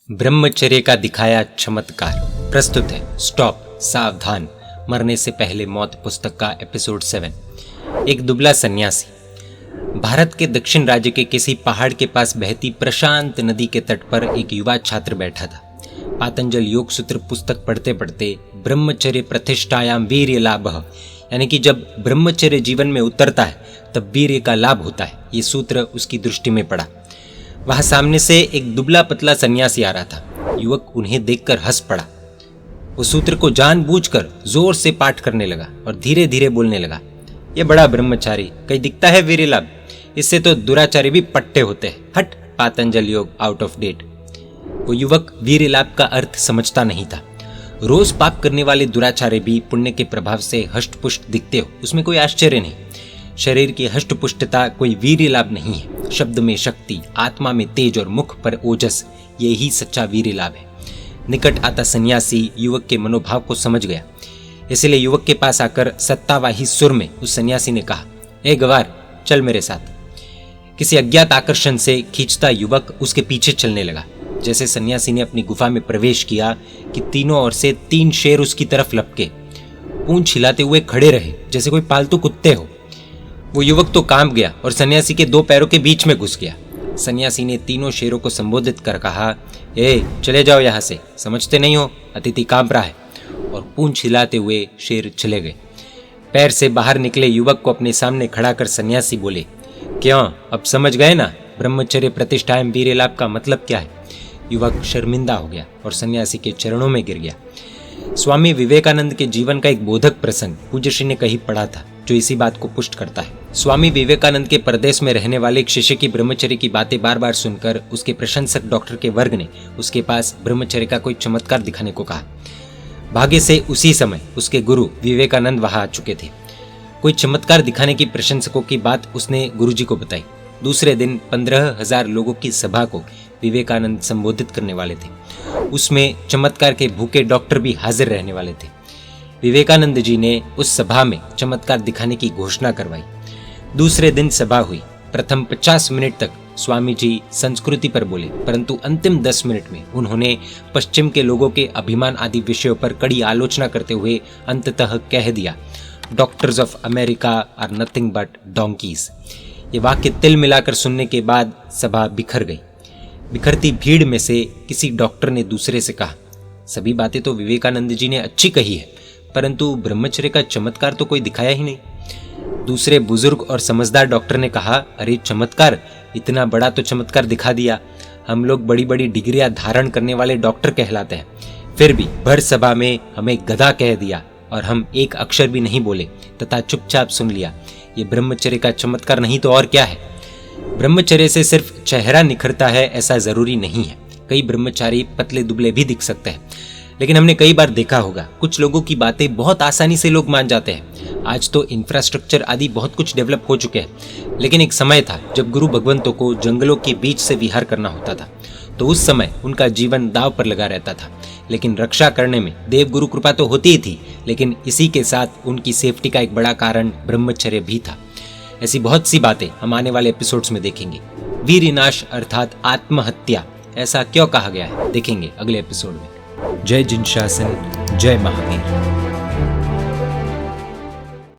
ब्रह्मचर्य का दिखाया चमत्कार। प्रस्तुत है स्टॉप सावधान मरने से पहले मौत पुस्तक का एपिसोड 7। एक दुबला सन्यासी। भारत के दक्षिण राज्य के किसी पहाड़ के पास बहती प्रशांत नदी के तट पर एक युवा छात्र बैठा था। पातंजल योग सूत्र पुस्तक पढ़ते पढ़ते ब्रह्मचर्य प्रतिष्ठायाम वीर्य लाभः, यानी कि जब ब्रह्मचर्य जीवन में उतरता है तब वीर्य का लाभ होता है, ये सूत्र उसकी दृष्टि में पड़ा। वहां सामने से एक दुबला पतला सन्यासी आ रहा था। युवक उन्हें देखकर हंस पड़ा। वो सूत्र को जानबूझकर जोर से पाठ करने लगा और धीरे धीरे बोलने लगा, ये बड़ा ब्रह्मचारी कहीं दिखता है वीर्य लाभ, इससे तो दुराचारी भी पट्टे होते हैं। हट, पातंजल योग आउट ऑफ डेट। वो युवक वीर्य लाभ का अर्थ समझता नहीं था। रोज पाप करने वाले दुराचारी भी पुण्य के प्रभाव से हष्ट-पुष्ट दिखते हो, उसमें कोई आश्चर्य नहीं। शरीर की हष्ट-पुष्टता कोई वीर्य लाभ नहीं है। शब्द में शक्ति, आत्मा में तेज और मुख पर ओजस, ये ही सच्चा वीर्य लाभ है। निकट आता सन्यासी युवक के मनोभाव को समझ गया, इसलिए युवक के पास आकर सत्तावाही सुर में उस सन्यासी ने कहा, ए गवार, चल मेरे साथ। किसी अज्ञात आकर्षण से खींचता युवक उसके पीछे चलने लगा। जैसे सन्यासी ने अपनी गुफा में प्रवेश किया कि तीनों ओर से 3 शेर उसकी तरफ लपके, पूंछ हिलाते हुए खड़े रहे जैसे कोई पालतू कुत्ते हो। वो युवक तो कांप गया और सन्यासी के 2 पैरों के बीच में घुस गया। सन्यासी ने तीनों शेरों को संबोधित कर कहा, ए चले जाओ यहाँ से, समझते नहीं हो अतिथि कांप रहा है, और पूंछ हिलाते हुए शेर चले गए। पैर से बाहर निकले युवक को अपने सामने खड़ा कर सन्यासी बोले, क्यों अब समझ गए ना ब्रह्मचर्य प्रतिष्ठायाम वीर्य लाभ का मतलब क्या है। युवक शर्मिंदा हो गया और सन्यासी के चरणों में गिर गया। स्वामी विवेकानंद के जीवन का एक बोधक प्रसंग पूज्य श्री ने कहीं पढ़ा था जो इसी बात को पुष्ट करता है। स्वामी विवेकानंद के परदेश में रहने वाले एक शिष्य की ब्रह्मचर्य की बातें बार बार सुनकर उसके प्रशंसक डॉक्टर के वर्ग ने उसके पास ब्रह्मचर्य का कोई चमत्कार दिखाने को कहा। भाग्य से उसी समय उसके गुरु विवेकानंद वहां आ चुके थे। कोई चमत्कार दिखाने की प्रशंसकों की बात उसने गुरुजी को बताई। दूसरे दिन 15,000 लोगों की सभा को विवेकानंद संबोधित करने वाले थे। उसमें चमत्कार के भूखे डॉक्टर भी हाजिर रहने वाले थे। विवेकानंद जी ने उस सभा में चमत्कार दिखाने की घोषणा करवाई। दूसरे दिन सभा हुई। प्रथम 50 मिनट तक स्वामी जी संस्कृति पर बोले, परंतु अंतिम 10 मिनट में उन्होंने पश्चिम के लोगों के अभिमान आदि विषयों पर कड़ी आलोचना करते हुए अंततः कह दिया, doctors of America are nothing but donkeys. ये वाक्य तिल मिलाकर सुनने के बाद सभा बिखर गई। बिखरती भीड़ में से किसी डॉक्टर ने दूसरे से कहा, सभी बातें तो विवेकानंद जी ने अच्छी कही है, परंतु ब्रह्मचर्य का चमत्कार तो कोई दिखाया ही नहीं। दूसरे बुजुर्ग और समझदार डॉक्टर ने कहा, अरे चमत्कार, इतना बड़ा तो चमत्कार दिखा दिया। हम लोग बड़ी बड़ी डिग्रियां धारण करने वाले डॉक्टर कहलाते हैं, फिर भी भर सभा में हमें गधा कह दिया और हम एक अक्षर भी नहीं बोले तथा चुपचाप सुन लिया। ये ब्रह्मचर्य का चमत्कार नहीं तो और क्या है। ब्रह्मचर्य से सिर्फ चेहरा निखरता है ऐसा जरूरी नहीं है। कई ब्रह्मचारी पतले दुबले भी दिख सकते हैं, लेकिन हमने कई बार देखा होगा कुछ लोगों की बातें बहुत आसानी से लोग मान जाते हैं। आज तो इंफ्रास्ट्रक्चर आदि बहुत कुछ डेवलप हो चुके हैं, लेकिन एक समय था जब गुरु भगवंतों को जंगलों के बीच से विहार करना होता था, तो उस समय उनका जीवन दांव पर लगा रहता था। लेकिन रक्षा करने में देव गुरु कृपा तो होती ही थी, लेकिन इसी के साथ उनकी सेफ्टी का एक बड़ा कारण ब्रह्मचर्य भी था। ऐसी बहुत सी बातें हम आने वाले एपिसोड्स में देखेंगे। वीरनाश अर्थात आत्महत्या, ऐसा क्यों कहा गया है, देखेंगे अगले एपिसोड में। जय जिन शासन, जय महावीर।